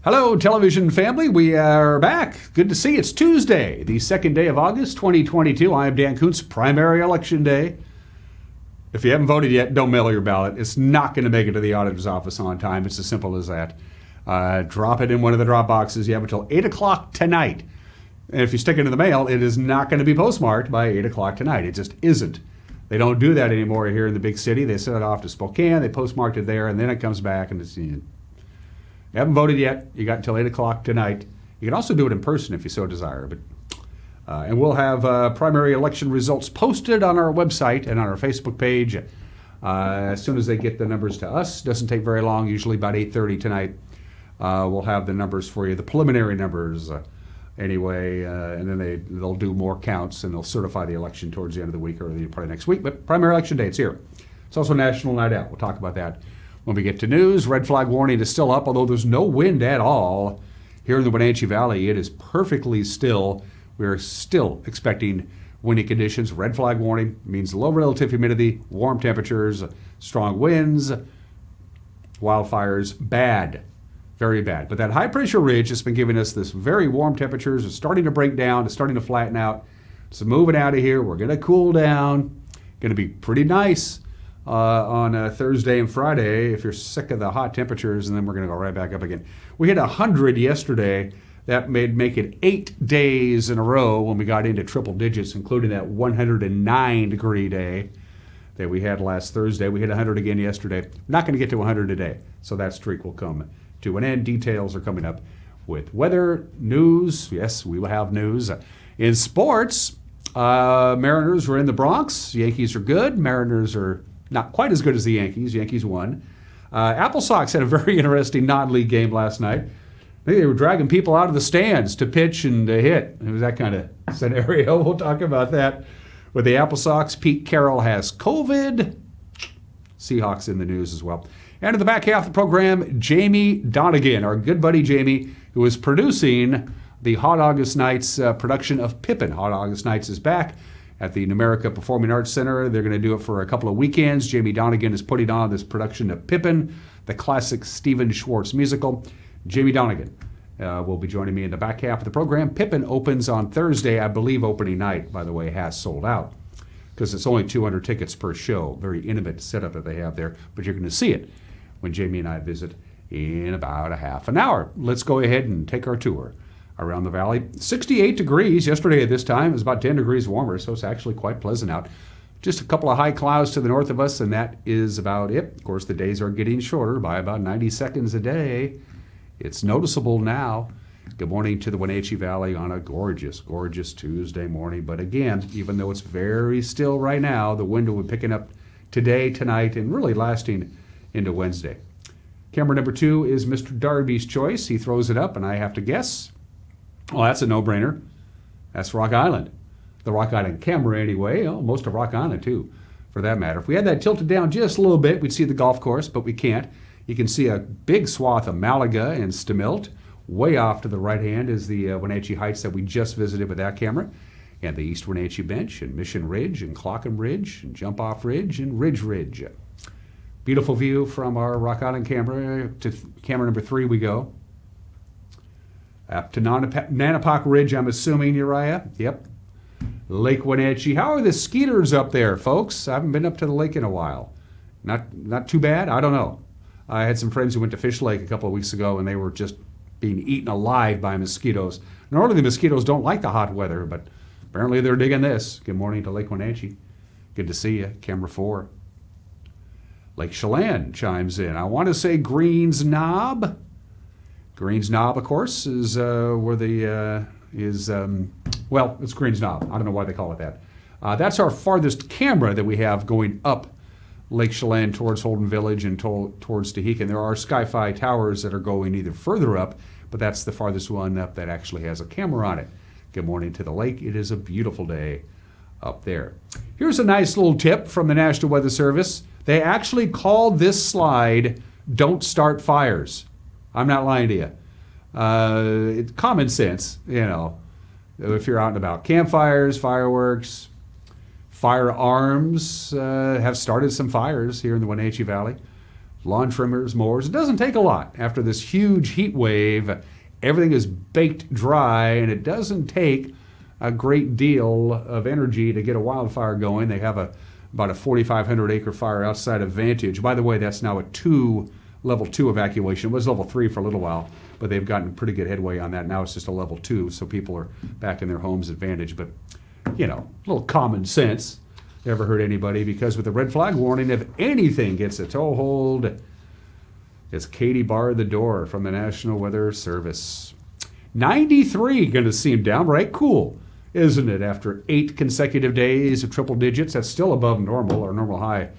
Hello, television family. We are back. Good to see you. It's Tuesday, the second day of August, 2022. I am Dan Kuntz, primary election day. If you haven't voted yet, don't mail your ballot. It's not going to make it to the auditor's office on time. It's as simple as that. Drop it in one of the drop boxes. You have until 8 o'clock tonight. And if you stick it in the mail, it is not going to be postmarked by 8 o'clock tonight. It just isn't. They don't do that anymore here in the big city. They send it off to Spokane. They postmarked it there, and then it comes back, and it's... You haven't voted yet. You got until 8 o'clock tonight. You can also do it in person if you so desire. But and we'll have primary election results posted on our website and on our Facebook page as soon as they get the numbers to us. Doesn't take very long, usually about 8:30 tonight. We'll have the numbers for you, the preliminary numbers anyway, and then they'll do more counts and they'll certify the election towards the end of the week or probably next week. But primary election day, it's here. It's also National Night Out. We'll talk about that when we get to news. Red flag warning is still up, although there's no wind at all here in the Wenatchee Valley. It is perfectly still. We're still expecting windy conditions. Red flag warning means low relative humidity, warm temperatures, strong winds, wildfires, bad, very bad. But that high pressure ridge has been giving us this very warm temperatures. It's starting to break down. It's starting to flatten out. It's moving out of here. We're going to cool down. Going to be pretty nice on Thursday and Friday if you're sick of the hot temperatures, and then we're going to go right back up again. We hit 100 yesterday. That made make it 8 days in a row when we got into triple digits, including that 109-degree day that we had last Thursday. We hit 100 again yesterday. Not going to get to 100 today, so that streak will come to an end. Details are coming up with weather, news. Yes, we will have news. In sports, Mariners were in the Bronx. Yankees are good. Mariners are not quite as good as the Yankees. Yankees won. Apple Sox had a very interesting non-league game last night. I think they were dragging people out of the stands to pitch and to hit. It was that kind of scenario. We'll talk about that with the Apple Sox. Pete Carroll has COVID. Seahawks in the news as well. And in the back half of the program, Jamie Donegan, our good buddy Jamie, who is producing the Hot August Nights production of Pippin. Hot August Nights is back at the Numerica Performing Arts Center. They're going to do it for a couple of weekends. Jamie Donegan is putting on this production of Pippin, the classic Stephen Schwartz musical. Jamie Donegan will be joining me in the back half of the program. Pippin opens on Thursday. I believe opening night, by the way, has sold out because it's only 200 tickets per show. Very intimate setup that they have there, but you're going to see it when Jamie and I visit in about a half an hour. Let's go ahead and take our tour around the valley. 68 degrees yesterday at this time. It was about 10 degrees warmer, so it's actually quite pleasant out. Just a couple of high clouds to the north of us, and that is about it. Of course, the days are getting shorter by about 90 seconds a day. It's noticeable now. Good morning to the Wenatchee Valley on a gorgeous, gorgeous Tuesday morning. But again, even though it's very still right now, the wind will be picking up today, tonight, and really lasting into Wednesday. Camera number 2 is Mr. Darby's choice. He throws it up, and I have to guess. Well, that's a no-brainer. That's Rock Island. The Rock Island camera, anyway. Oh, most of Rock Island, too, for that matter. If we had that tilted down just a little bit, we'd see the golf course, but we can't. You can see a big swath of Malaga and Stamilt. Way off to the right hand is the Wenatchee Heights that we just visited with that camera, and the East Wenatchee Bench, and Mission Ridge, and Clockham Ridge, and Jump Off Ridge, and Ridge Ridge. Beautiful view from our Rock Island camera. To camera number 3 we go. Up to Nanapoc Ridge, I'm assuming, Uriah. Yep. Lake Wenatchee. How are the skeeters up there, folks? I haven't been up to the lake in a while. Not too bad? I don't know. I had some friends who went to Fish Lake a couple of weeks ago, and they were just being eaten alive by mosquitoes. Normally the mosquitoes don't like the hot weather, but apparently they're digging this. Good morning to Lake Wenatchee. Good to see you. Camera 4. Lake Chelan chimes in. I want to say Greens Knob. Greens Knob, of course, is where the well, it's Greens Knob. I don't know why they call it that. That's our farthest camera that we have going up Lake Chelan towards Holden Village and towards Tehican. There are Sky-Fi towers that are going either further up, but that's the farthest one up that actually has a camera on it. Good morning to the lake. It is a beautiful day up there. Here's a nice little tip from the National Weather Service. They actually called this slide, "Don't Start Fires." I'm not lying to you. It's common sense, you know, if you're out and about. Campfires, fireworks, firearms have started some fires here in the Wenatchee Valley. lawn trimmers, mowers. It doesn't take a lot. After this huge heat wave, everything is baked dry, and it doesn't take a great deal of energy to get a wildfire going. They have about a 4,500 acre fire outside of Vantage. By the way, that's now a level 2 evacuation. It was level 3 for a little while, but they've gotten pretty good headway on that. Now it's just a level 2, so people are back in their homes at Vantage. But, a little common sense never hurt anybody, because with the red flag warning, if anything gets a toehold, it's Katie barred the door from the National Weather Service. 93 going to seem downright cool, isn't it? After 8 consecutive days of triple digits, that's still above normal. Our normal high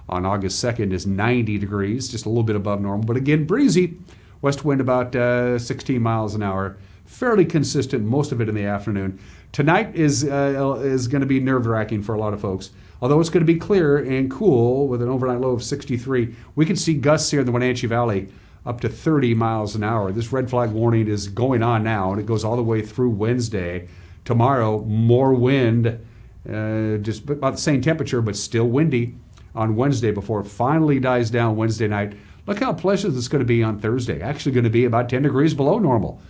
on August 2nd is 90 degrees, just a little bit above normal. But again, breezy. West wind about 16 miles an hour. Fairly consistent, most of it in the afternoon. Tonight is going to be nerve-wracking for a lot of folks. Although it's going to be clear and cool with an overnight low of 63, we can see gusts here in the Wenatchee Valley up to 30 miles an hour. This red flag warning is going on now, and it goes all the way through Wednesday. Tomorrow, more wind, just about the same temperature, but still windy on Wednesday before it finally dies down Wednesday night. Look how pleasant it's going to be on Thursday. Actually going to be about 10 degrees below normal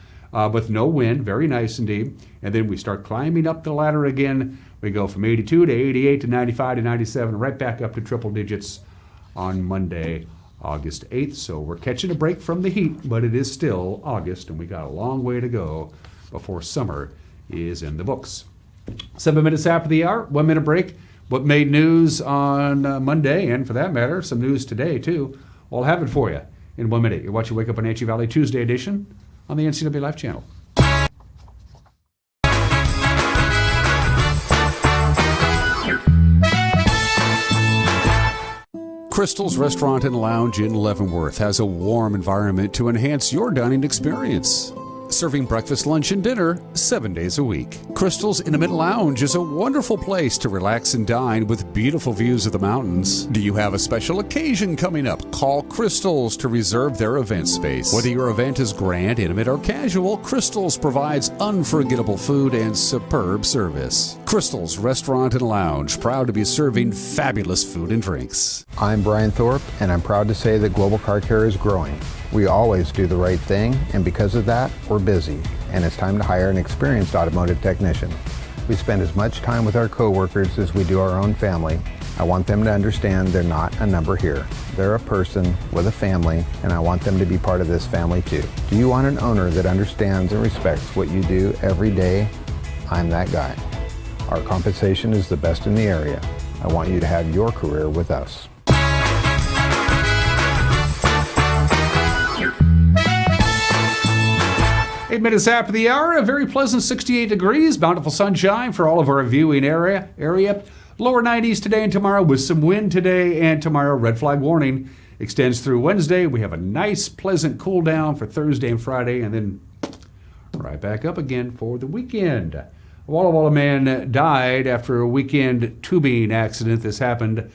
with no wind. Very nice indeed. And then we start climbing up the ladder again. We go from 82 to 88 to 95 to 97, right back up to triple digits on Monday, August 8th. So we're catching a break from the heat, but it is still August, and we got a long way to go before summer is in the books. 7 minutes after the hour, 1 minute break. What made news on Monday, and for that matter, some news today too. I'll have it for you in 1 minute. You're watching Wake Up Wenatchee Valley Tuesday edition on the NCW Life channel. Crystal's Restaurant and Lounge in Leavenworth has a warm environment to enhance your dining experience. Serving breakfast, lunch, and dinner 7 days a week. Crystal's Intimate Lounge is a wonderful place to relax and dine with beautiful views of the mountains. Do you have a special occasion coming up? Call Crystal's to reserve their event space. Whether your event is grand, intimate, or casual, Crystal's provides unforgettable food and superb service. Crystal's Restaurant and Lounge, proud to be serving fabulous food and drinks. I'm Brian Thorpe, and I'm proud to say that Global Car Care is growing. We always do the right thing, and because of that, we're busy, and it's time to hire an experienced automotive technician. We spend as much time with our coworkers as we do our own family. I want them to understand they're not a number here. They're a person with a family, and I want them to be part of this family too. Do you want an owner that understands and respects what you do every day? I'm that guy. Our compensation is the best in the area. I want you to have your career with us. 8 minutes after the hour, a very pleasant 68 degrees, bountiful sunshine for all of our viewing area. Lower 90s today and tomorrow with some wind today and tomorrow. Red flag warning extends through Wednesday. We have a nice, pleasant cool down for Thursday and Friday, and then right back up again for the weekend. A Walla Walla man died after a weekend tubing accident. This happened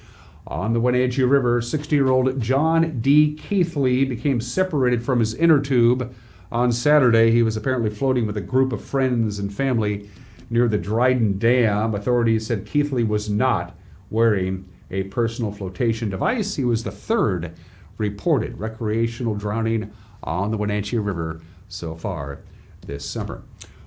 on the Wenatchee River. 60-year-old John D. Keithley became separated from his inner tube on Saturday. He was apparently floating with a group of friends and family near the Dryden Dam. Authorities said Keithley was not wearing a personal flotation device. He was the third reported recreational drowning on the Wenatchee River so far this summer.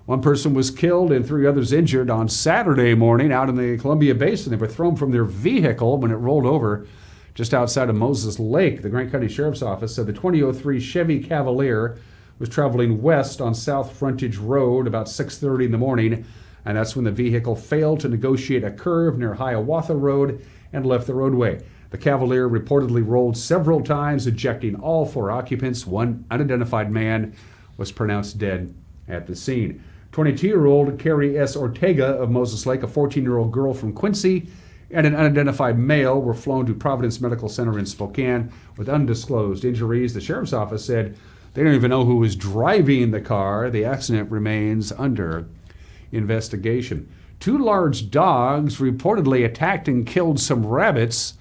One person was killed and 3 others injured on Saturday morning out in the Columbia Basin. They were thrown from their vehicle when it rolled over just outside of Moses Lake. The Grant County Sheriff's Office said the 2003 Chevy Cavalier was traveling west on South Frontage Road about 6:30 in the morning, and that's when the vehicle failed to negotiate a curve near Hiawatha Road and left the roadway. The Cavalier reportedly rolled several times, ejecting all 4 occupants. One unidentified man was pronounced dead at the scene. 22-year-old Carrie S. Ortega of Moses Lake, a 14-year-old girl from Quincy, and an unidentified male were flown to Providence Medical Center in Spokane with undisclosed injuries. The Sheriff's Office said they don't even know who was driving the car. The accident remains under investigation. 2 large dogs reportedly attacked and killed some rabbits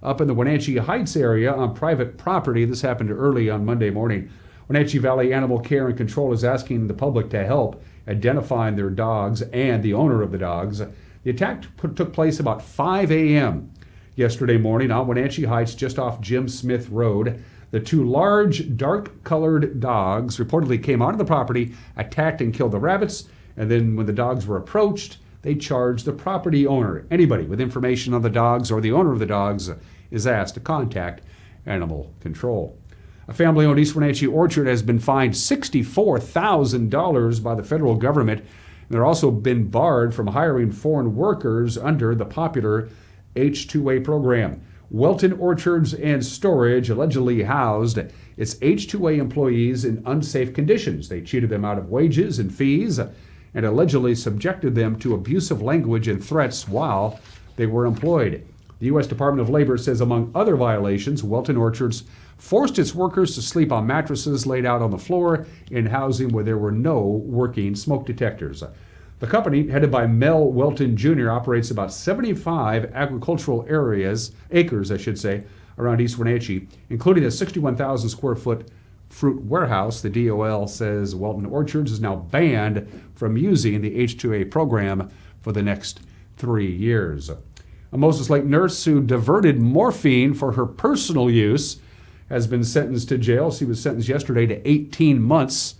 up in the Wenatchee Heights area on private property. This happened early on Monday morning. Wenatchee Valley Animal Care and Control is asking the public to help identifying their dogs and the owner of the dogs. The attack took place about 5 a.m. yesterday morning on Wenatchee Heights, just off Jim Smith Road. The two large, dark-colored dogs reportedly came onto the property, attacked and killed the rabbits, and then when the dogs were approached, they charged the property owner. Anybody with information on the dogs or the owner of the dogs is asked to contact Animal Control. A family-owned East Wenatchee orchard has been fined $64,000 by the federal government. They're also been barred from hiring foreign workers under the popular H-2A program. Welton Orchards and Storage allegedly housed its H-2A employees in unsafe conditions. They cheated them out of wages and fees and allegedly subjected them to abusive language and threats while they were employed. The U.S. Department of Labor says, among other violations, Welton Orchards forced its workers to sleep on mattresses laid out on the floor in housing where there were no working smoke detectors. The company, headed by Mel Welton Jr., operates about 75 agricultural acres, around East Wenatchee, including a 61,000 square foot fruit warehouse. The DOL says Welton Orchards is now banned from using the H-2A program for the next 3 years. A Moses Lake nurse who diverted morphine for her personal use has been sentenced to jail. She was sentenced yesterday to 18 months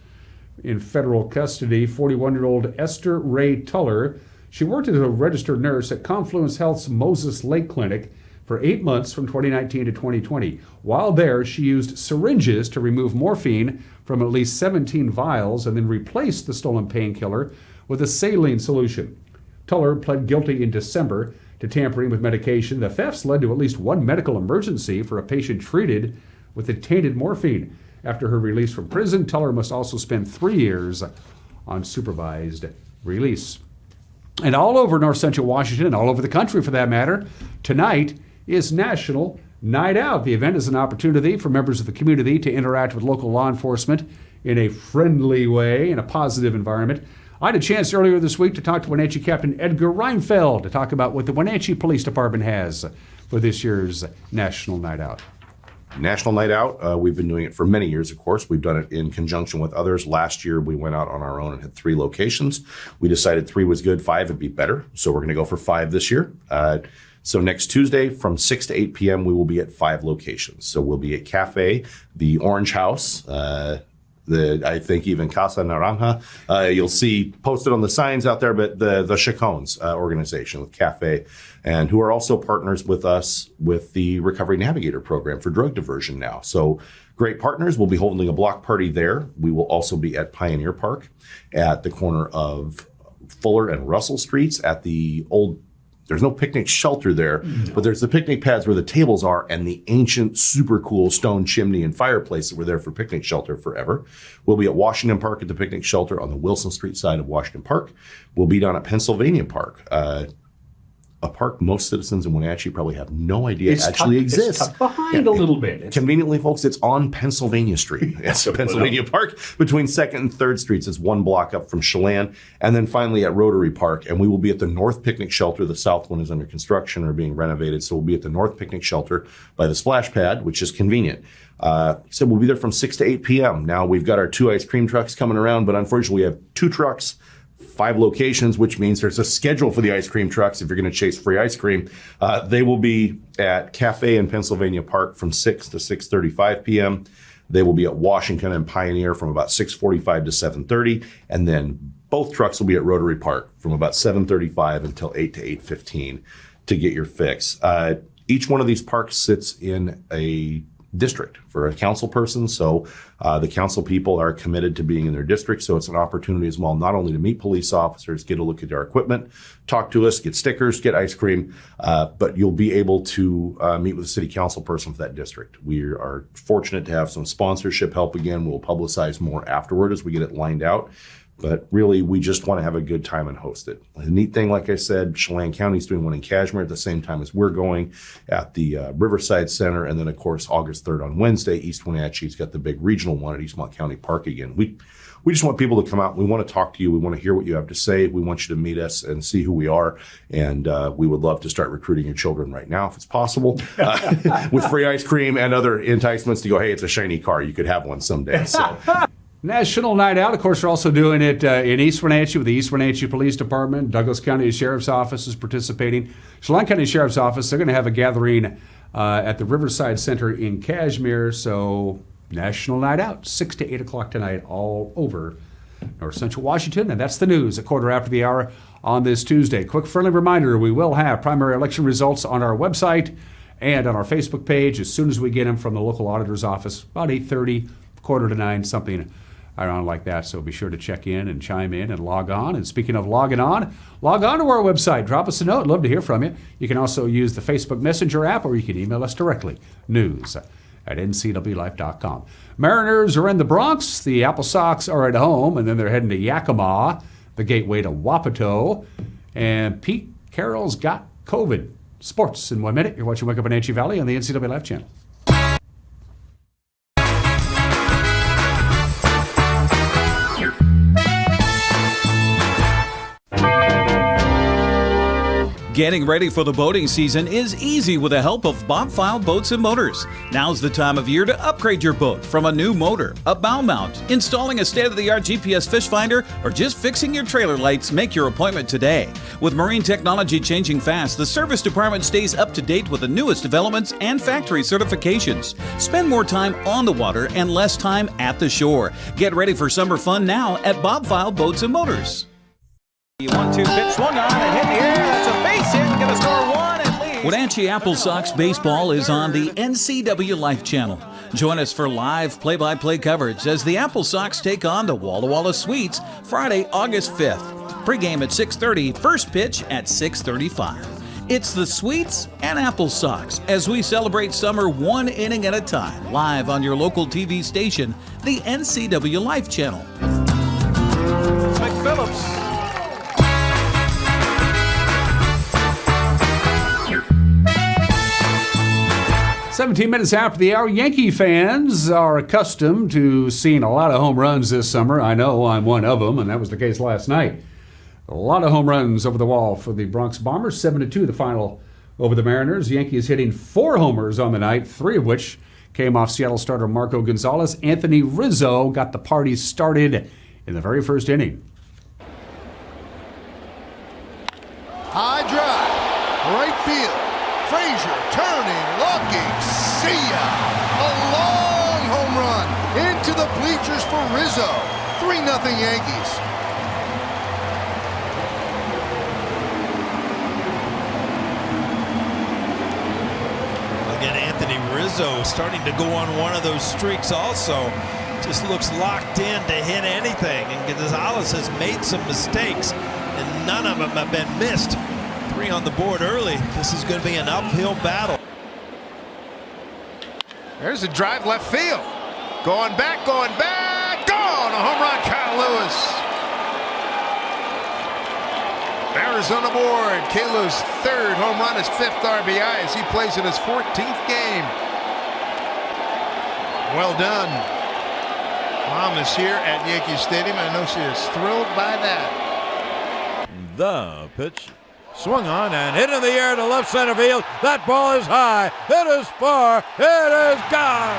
in federal custody. 41-year-old Esther Ray Tuller. She worked as a registered nurse at Confluence Health's Moses Lake Clinic for 8 months from 2019 to 2020. While there, she used syringes to remove morphine from at least 17 vials and then replaced the stolen painkiller with a saline solution. Tuller pled guilty in December to tampering with medication. The thefts led to at least one medical emergency for a patient treated with the tainted morphine. After her release from prison, Tuller must also spend 3 years on supervised release. And all over North Central Washington, and all over the country for that matter, tonight is National Night Out. The event is an opportunity for members of the community to interact with local law enforcement in a friendly way, in a positive environment. I had a chance earlier this week to talk to Wenatchee Captain Edgar Reinfeld to talk about what the Wenatchee Police Department has for this year's National Night Out. National Night Out, we've been doing it for many years, of course. We've done it in conjunction with others. Last year, we went out on our own and had 3 locations. We decided 3 was good, 5 would be better. So we're going to go for 5 this year. So next Tuesday from 6 to 8 p.m., we will be at 5 locations. So we'll be at Cafe, the Orange House, I think even Casa Naranja. You'll see posted on the signs out there, but the Chacones organization with Cafe, and who are also partners with us with the Recovery Navigator program for drug diversion now. So great partners. We'll be holding a block party there. We will also be at Pioneer Park at the corner of Fuller and Russell Streets at the old. There's no picnic shelter there, but there's the picnic pads where the tables are and the ancient, super cool stone chimney and fireplace that were there for picnic shelter forever. We'll be at Washington Park at the picnic shelter on the Wilson Street side of Washington Park. We'll be down at Pennsylvania Park, a park most citizens in Wenatchee probably have no idea actually exists. It's tucked behind a little bit. Conveniently, folks, it's on Pennsylvania Street. It's Pennsylvania Park between 2nd and 3rd Streets. It's 1 block up from Chelan. And then finally at Rotary Park. And we will be at the North Picnic Shelter. The south one is under construction or being renovated. So we'll be at the North Picnic Shelter by the splash pad, which is convenient. So we'll be there from 6 to 8 p.m. Now we've got our 2 ice cream trucks coming around, but unfortunately we have 2 trucks, 5 locations, which means there's a schedule for the ice cream trucks if you're going to chase free ice cream. They will be at Cafe in Pennsylvania Park from 6 to 6:35 p.m. They will be at Washington and Pioneer from about 6:45 to 7:30. And then both trucks will be at Rotary Park from about 7:35 until 8 to 8:15 to get your fix. Each one of these parks sits in a district for a council person. So the council people are committed to being in their district. So it's an opportunity as well, not only to meet police officers, get a look at our equipment, talk to us, get stickers, get ice cream, but you'll be able to meet with a city council person for that district. We are fortunate to have some sponsorship help again. We'll publicize more afterward as we get it lined out. But really, we just want to have a good time and host it. The neat thing, like I said, Chelan County's doing one in Cashmere at the same time as we're going at the Riverside Center. And then, of course, August 3rd on Wednesday, East Wenatchee's got the big regional one at Eastmont County Park again. We just want people to come out. We want to talk to you. We want to hear what you have to say. We want you to meet us and see who we are. And we would love to start recruiting your children right now, if it's possible, with free ice cream and other enticements to go, hey, it's a shiny car. You could have one someday. So National Night Out. Of course, we're also doing it in East Wenatchee with the East Wenatchee Police Department. Douglas County Sheriff's Office is participating. Chelan County Sheriff's Office, they're going to have a gathering at the Riverside Center in Cashmere. So, National Night Out, 6 to 8 o'clock tonight, all over North Central Washington. And that's the news at quarter after the hour on this Tuesday. Quick friendly reminder, we will have primary election results on our website and on our Facebook page as soon as we get them from the local auditor's office, about 8:30, quarter to 9, something around like that. So be sure to check in and chime in and log on. And speaking of logging on, log on to our website. Drop us a note. Love to hear from you. You can also use the Facebook Messenger app, or you can email us directly. news@ncwlife.com. Mariners are in the Bronx. The Apple Sox are at home, and then they're heading to Yakima, the gateway to Wapato. And Pete Carroll's got COVID. Sports in 1 minute. You're watching Wake Up in Anchi Valley on the NCW Life channel. Getting ready for the boating season is easy with the help of Bob File Boats and Motors. Now's the time of year to upgrade your boat from a new motor, a bow mount, installing a state-of-the-art GPS fish finder, or just fixing your trailer lights. Make your appointment today. With marine technology changing fast, the service department stays up to date with the newest developments and factory certifications. Spend more time on the water and less time at the shore. Get ready for summer fun now at Bob File Boats and Motors. 1-2 pitch swung on and hit in the air. That's a base hit. Going to score one and lead. Wenatchee Apple Sox baseball is on the NCW Life channel. Join us for live play-by-play coverage as the Apple Sox take on the Walla Walla Sweets Friday, August 5th. Pre-game at 6:30, first pitch at 6:35. It's the Sweets and Apple Sox as we celebrate summer one inning at a time, live on your local TV station, the NCW Life channel. McPhillips. 17 minutes after the hour, Yankee fans are accustomed to seeing a lot of home runs this summer. I know I'm one of them, and that was the case last night. A lot of home runs over the wall for the Bronx Bombers. 7-2 the final over the Mariners. Yankees hitting 4 homers on the night, 3 of which came off Seattle starter Marco Gonzalez. Anthony Rizzo got the party started in the very first inning. High drive, right field. Frazier turning, looking, see ya! A long home run into the bleachers for Rizzo. 3-0 Yankees. Again, Anthony Rizzo starting to go on one of those streaks also. Just looks locked in to hit anything. And Gonzalez has made some mistakes, and none of them have been missed. 3 on the board early. This is going to be an uphill battle. There's a drive left field. Going back, gone! A home run, Kyle Lewis. Mariners on the board. Kalu's 3rd home run, his 5th RBI as he plays in his 14th game. Well done. Mom is here at Yankee Stadium. I know she is thrilled by that. The pitch. Swung on and hit in the air to left center field. That ball is high. It is far. It is gone.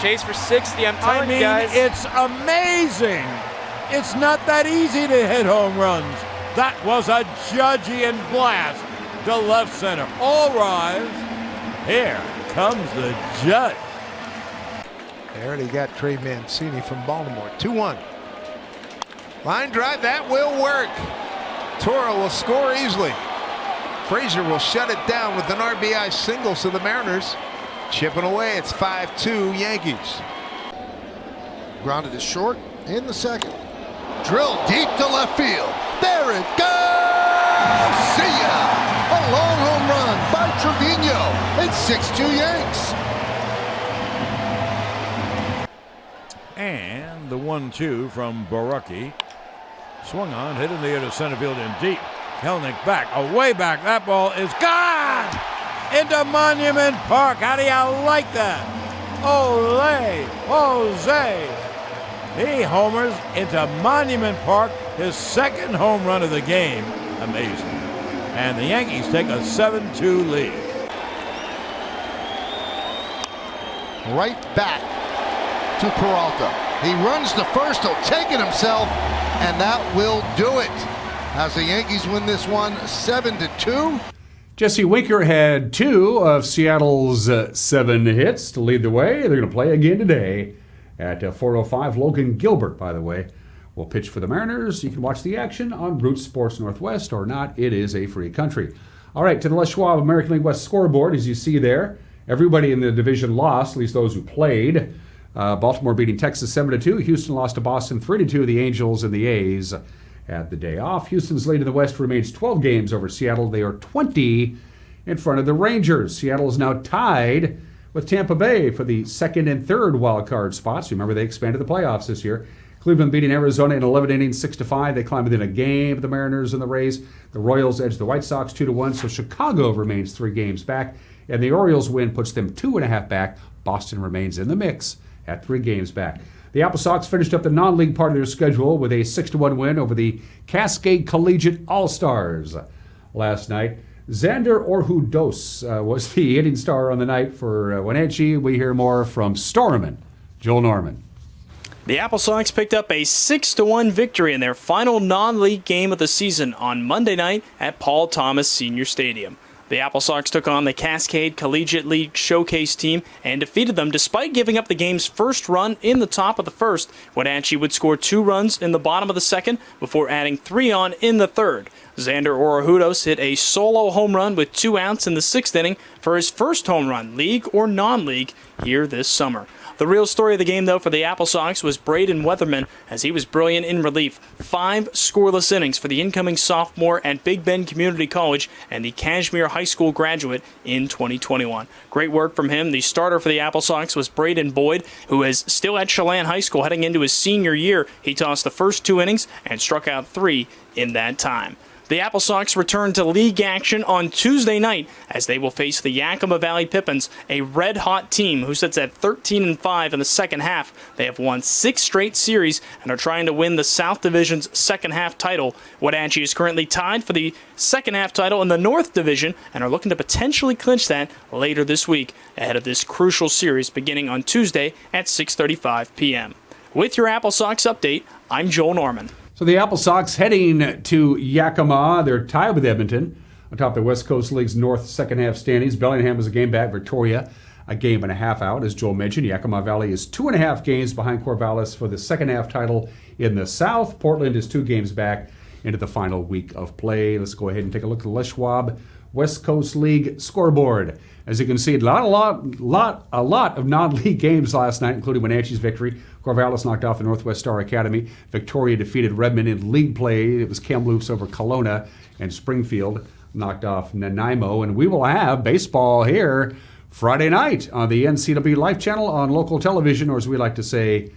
Chase for 60. I'm telling you guys. It's amazing. It's not that easy to hit home runs. That was a Judgian blast to left center. All rise. Here comes the judge. They already got Trey Mancini from Baltimore. 2-1. Line drive, that will work. Toro will score easily. Frazier will shut it down with an RBI single, so the Mariners chipping away. It's 5-2 Yankees. Grounded to short in the second. Drilled deep to left field. There it goes! See ya! A long home run by Trevino. It's 6-2 Yanks. And the 1-2 from Baraki. Swung on, hit in the air to center field and deep. Kelnick back, away back. That ball is gone into Monument Park. How do you like that? Ole Jose. He homers into Monument Park, his 2nd home run of the game. Amazing. And the Yankees take a 7-2 lead. Right back. to Peralta. He runs the first, he'll take it himself, and that will do it. As the Yankees win this one 7-2. Jesse Winker had 2 of Seattle's 7 hits to lead the way. They're going to play again today at 4:05. Logan Gilbert, by the way, will pitch for the Mariners. You can watch the action on Root Sports Northwest or not. It is a free country. All right, to the Les Schwab American League West scoreboard, as you see there, everybody in the division lost, at least those who played. Baltimore beating Texas 7-2. Houston lost to Boston 3-2. The Angels and the A's had the day off. Houston's lead in the West remains 12 games over Seattle. They are 20 in front of the Rangers. Seattle is now tied with Tampa Bay for the 2nd and 3rd wild card spots. Remember, they expanded the playoffs this year. Cleveland beating Arizona in 11 innings, 6-5. They climb within a game of the Mariners and the Rays. The Royals edge the White Sox 2-1, so Chicago remains 3 games back, and the Orioles win puts them 2.5 back. Boston remains in the mix at 3 games back. The Apple Sox finished up the non-league part of their schedule with a 6-1 win over the Cascade Collegiate All-Stars last night. Xander Orhudos was the hitting star on the night for Wenatchee. We hear more from Storman, Joel Norman. The Apple Sox picked up a 6-1 victory in their final non-league game of the season on Monday night at Paul Thomas Senior Stadium. The Apple Sox took on the Cascade Collegiate League Showcase team and defeated them despite giving up the game's first run in the top of the first. Wenatchee would score 2 runs in the bottom of the second before adding 3 on in the third. Xander Orhudos hit a solo home run with 2 outs in the 6th inning for his first home run, league or non-league, here this summer. The real story of the game, though, for the Apple Sox was Braden Weatherman, as he was brilliant in relief. 5 scoreless innings for the incoming sophomore at Big Bend Community College and the Kashmere High School graduate in 2021. Great work from him. The starter for the Apple Sox was Braden Boyd, who is still at Chelan High School heading into his senior year. He tossed the first 2 innings and struck out 3 in that time. The Apple Sox return to league action on Tuesday night as they will face the Yakima Valley Pippins, a red-hot team who sits at 13-5 in the second half. They have won 6 straight series and are trying to win the South Division's second-half title. Wenatchee is currently tied for the second-half title in the North Division and are looking to potentially clinch that later this week ahead of this crucial series beginning on Tuesday at 6:35 p.m. With your Apple Sox update, I'm Joel Norman. So the Apple Sox heading to Yakima. They're tied with Edmonton atop the West Coast League's North second-half standings. Bellingham is a game back. Victoria a game and a half out. As Joel mentioned, Yakima Valley is 2.5 games behind Corvallis for the second-half title in the South. Portland is 2 games back into the final week of play. Let's go ahead and take a look at the Les Schwab West Coast League scoreboard. As you can see, a lot of non-league games last night, including Wenatchee's victory. Corvallis knocked off the Northwest Star Academy. Victoria defeated Redmond in league play. It was Kamloops over Kelowna, and Springfield knocked off Nanaimo. And we will have baseball here Friday night on the NCW Life Channel on local television, or as we like to say,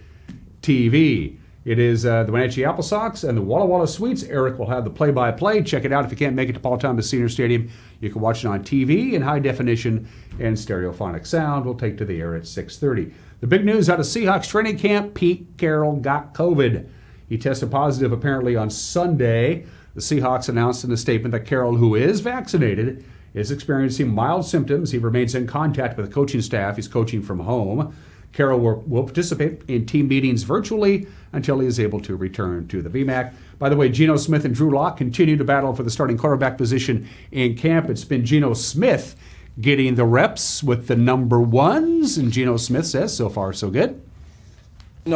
TV. It is the Wenatchee Apple Sox and the Walla Walla Sweets. Eric will have the play-by-play. Check it out. If you can't make it to Paul Thomas Senior Stadium, you can watch it on TV in high definition and stereophonic sound. We'll take to the air at 6:30. The big news out of Seahawks training camp, Pete Carroll got COVID. He tested positive apparently on Sunday. The Seahawks announced in a statement that Carroll, who is vaccinated, is experiencing mild symptoms. He remains in contact with the coaching staff. He's coaching from home. Carroll will participate in team meetings virtually until he is able to return to the VMAC. By the way, Geno Smith and Drew Lock continue to battle for the starting quarterback position in camp. It's been Geno Smith getting the reps with the number ones, and Geno Smith says, so far, so good.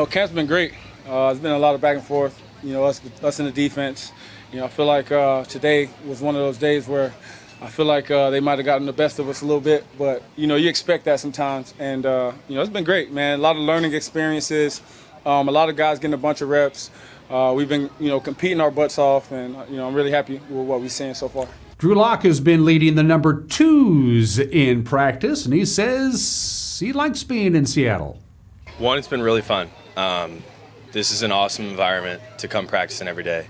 Camp's been great. It's been a lot of back and forth, us in the defense. I feel like today was one of those days where I feel like they might have gotten the best of us a little bit, but, you expect that sometimes. And, it's been great, man. A lot of learning experiences, a lot of guys getting a bunch of reps. We've been, competing our butts off, and, I'm really happy with what we've seen so far. Drew Lock has been leading the number 2s in practice, and he says he likes being in Seattle. One, it's been really fun. This is an awesome environment to come practicing every day.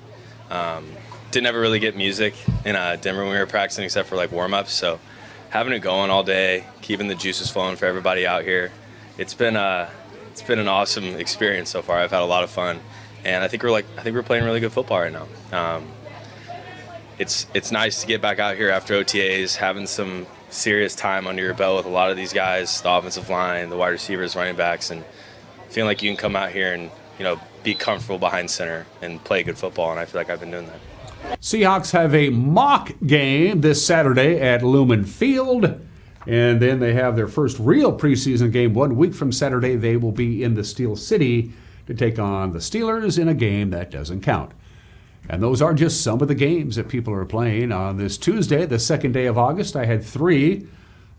Didn't ever really get music in Denver when we were practicing except for warm-ups, so having it going all day, keeping the juices flowing for everybody out here, it's been an awesome experience so far. I've had a lot of fun, and I think we're playing really good football right now. It's nice to get back out here after OTAs, having some serious time under your belt with a lot of these guys, the offensive line, the wide receivers, running backs, and feeling like you can come out here and, be comfortable behind center and play good football, and I feel like I've been doing that. Seahawks have a mock game this Saturday at Lumen Field, and then they have their first real preseason game 1 week from Saturday. They will be in the Steel City to take on the Steelers in a game that doesn't count. And those are just some of the games that people are playing on this Tuesday, the second day of August. I had 3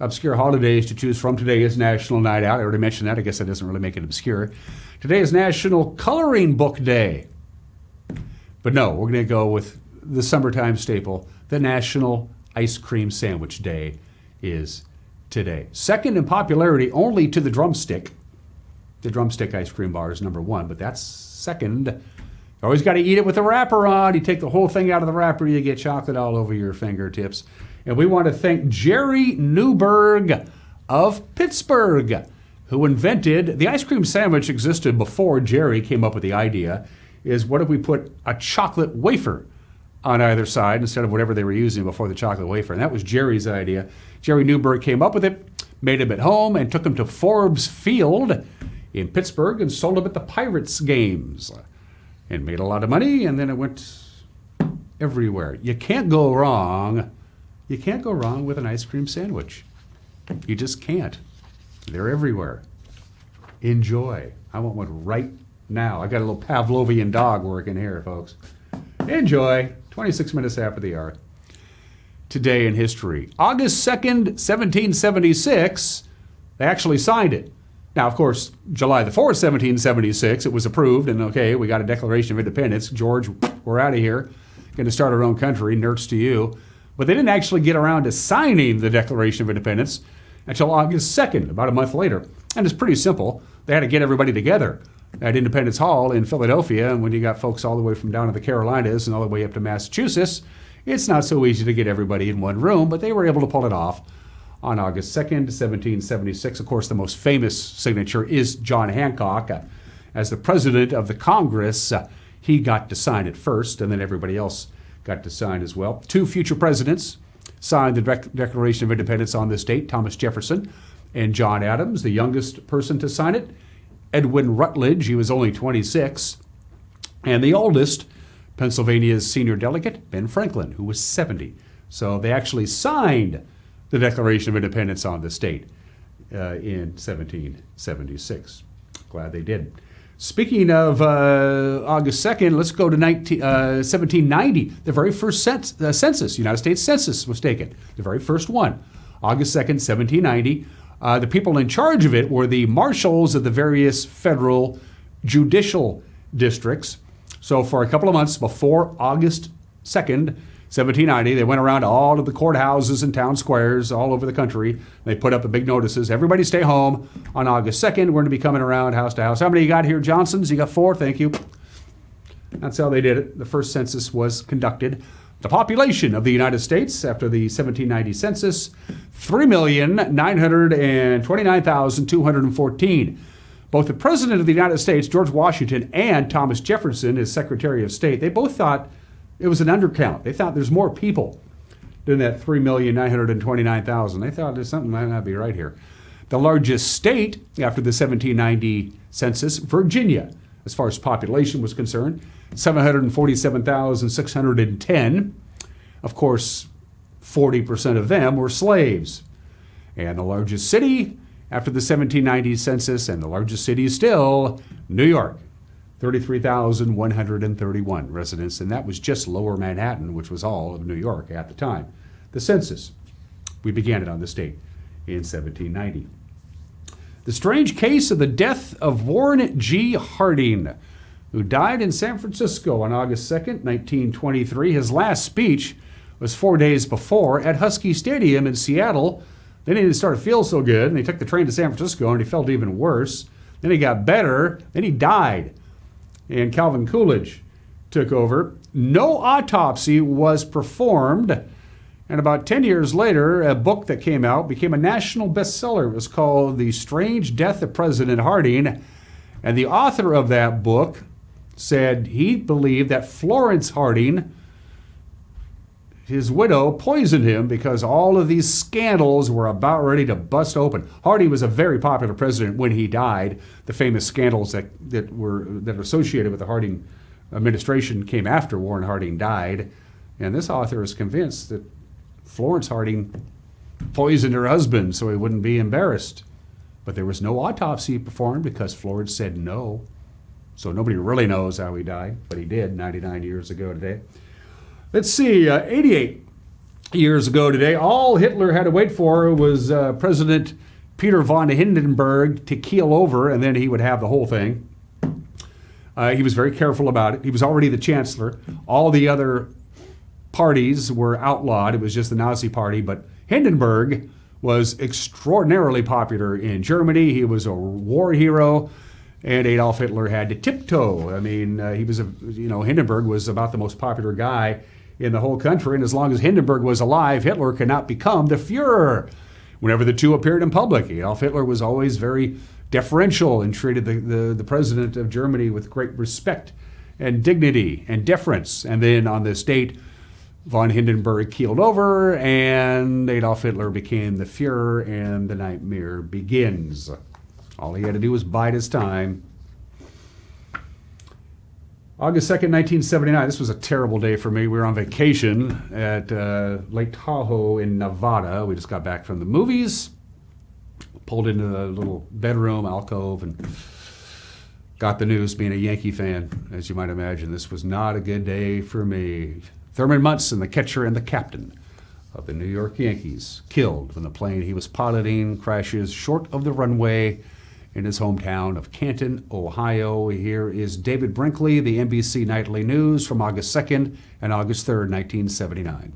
obscure holidays to choose from. Today is National Night Out. I already mentioned that. I guess that doesn't really make it obscure. Today is National Coloring Book Day. But no, we're going to go with the summertime staple. The National Ice Cream Sandwich Day is today. Second in popularity only to the drumstick. The drumstick ice cream bar is number 1, but that's second. You always got to eat it with a wrapper on. You take the whole thing out of the wrapper, you get chocolate all over your fingertips. And we want to thank Jerry Newberg of Pittsburgh, who invented the ice cream sandwich. Existed before Jerry came up with the idea. Is what if we put a chocolate wafer on either side instead of whatever they were using before the chocolate wafer? And that was Jerry's idea. Jerry Newberg came up with it, made him at home, and took him to Forbes Field in Pittsburgh and sold him at the Pirates games. And made a lot of money, and then it went everywhere. You can't go wrong. You can't go wrong with an ice cream sandwich. You just can't. They're everywhere. Enjoy. I want one right now. I got a little Pavlovian dog working here, folks. Enjoy. 26 minutes after the hour. Today in history. August 2nd, 1776, they actually signed it. Now, of course, July the 4th, 1776, it was approved, and okay, we got a Declaration of Independence. George, we're out of here. Going to start our own country, nerds to you. But they didn't actually get around to signing the Declaration of Independence until August 2nd, about a month later. And it's pretty simple. They had to get everybody together at Independence Hall in Philadelphia, and when you got folks all the way from down to the Carolinas and all the way up to Massachusetts, it's not so easy to get everybody in one room, but they were able to pull it off on August 2nd, 1776. Of course, the most famous signature is John Hancock. As the president of the Congress, he got to sign it first, and then everybody else got to sign as well. 2 future presidents signed the Declaration of Independence on this date, Thomas Jefferson and John Adams. The youngest person to sign it, Edwin Rutledge, he was only 26. And the oldest, Pennsylvania's senior delegate, Ben Franklin, who was 70. So they actually signed the Declaration of Independence on this date in 1776. Glad they did. Speaking of August 2nd, let's go to 1790. The very first census, United States Census, was taken. The very first one, August 2nd, 1790. The people in charge of it were the marshals of the various federal judicial districts. So for a couple of months before August 2nd, 1790, they went around to all of the courthouses and town squares all over the country. They put up the big notices. Everybody stay home on August 2nd. We're going to be coming around house to house. How many you got here, Johnsons? You got 4? Thank you. That's how they did it. The first census was conducted. The population of the United States after the 1790 census, 3,929,214. Both the President of the United States, George Washington, and Thomas Jefferson, his Secretary of State, they both thought it was an undercount. They thought there's more people than that 3,929,000. They thought there's something might not be right here. The largest state after the 1790 census, Virginia, as far as population was concerned, 747,610. Of course, 40% of them were slaves. And the largest city after the 1790 census, and the largest city is still New York. 33,131 residents, and that was just Lower Manhattan, which was all of New York at the time. The census, we began it on this date in 1790. The strange case of the death of Warren G. Harding, who died in San Francisco on August 2nd, 1923. His last speech was 4 days before at Husky Stadium in Seattle. Then he didn't start to feel so good, and he took the train to San Francisco, and he felt even worse. Then he got better, then he died. And Calvin Coolidge took over. No autopsy was performed. And about 10 years later, a book that came out became a national bestseller. It was called The Strange Death of President Harding. And the author of that book said he believed that Florence Harding his widow poisoned him because all of these scandals were about ready to bust open. Harding was a very popular president when he died. The famous scandals that were associated with the Harding administration came after Warren Harding died. And this author is convinced that Florence Harding poisoned her husband so he wouldn't be embarrassed. But there was no autopsy performed because Florence said no. So nobody really knows how he died, but he did 99 years ago today. Let's see, 88 years ago today, all Hitler had to wait for was President Peter von Hindenburg to keel over, and then he would have the whole thing. He was very careful about it. He was already the chancellor. All the other parties were outlawed. It was just the Nazi party, but Hindenburg was extraordinarily popular in Germany. He was a war hero, and Adolf Hitler had to tiptoe. I mean, Hindenburg was about the most popular guy in the whole country, and as long as Hindenburg was alive, Hitler could not become the Fuhrer. Whenever the two appeared in public, Adolf Hitler was always very deferential and treated the president of Germany with great respect and dignity and deference. And then on this date, von Hindenburg keeled over, and Adolf Hitler became the Fuhrer, and the nightmare begins. All he had to do was bide his time. August 2nd, 1979. This was a terrible day for me. We were on vacation at Lake Tahoe in Nevada. We just got back from the movies, pulled into the little bedroom alcove, and got the news. Being a Yankee fan, as you might imagine, this was not a good day for me. Thurman Munson, the catcher and the captain of the New York Yankees, killed when the plane he was piloting crashes short of the runway in his hometown of Canton, Ohio. Here is David Brinkley, the NBC Nightly News from August 2nd and August 3rd, 1979.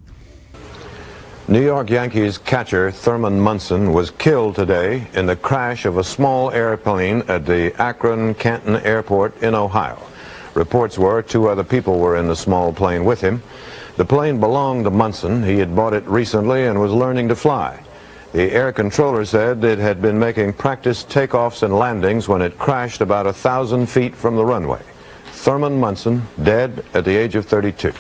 New York Yankees catcher Thurman Munson was killed today in the crash of a small airplane at the Akron-Canton Airport in Ohio. Reports were 2 other people were in the small plane with him. The plane belonged to Munson. He had bought it recently and was learning to fly. The air controller said it had been making practice takeoffs and landings when it crashed about 1,000 feet from the runway. Thurman Munson, dead at the age of 32.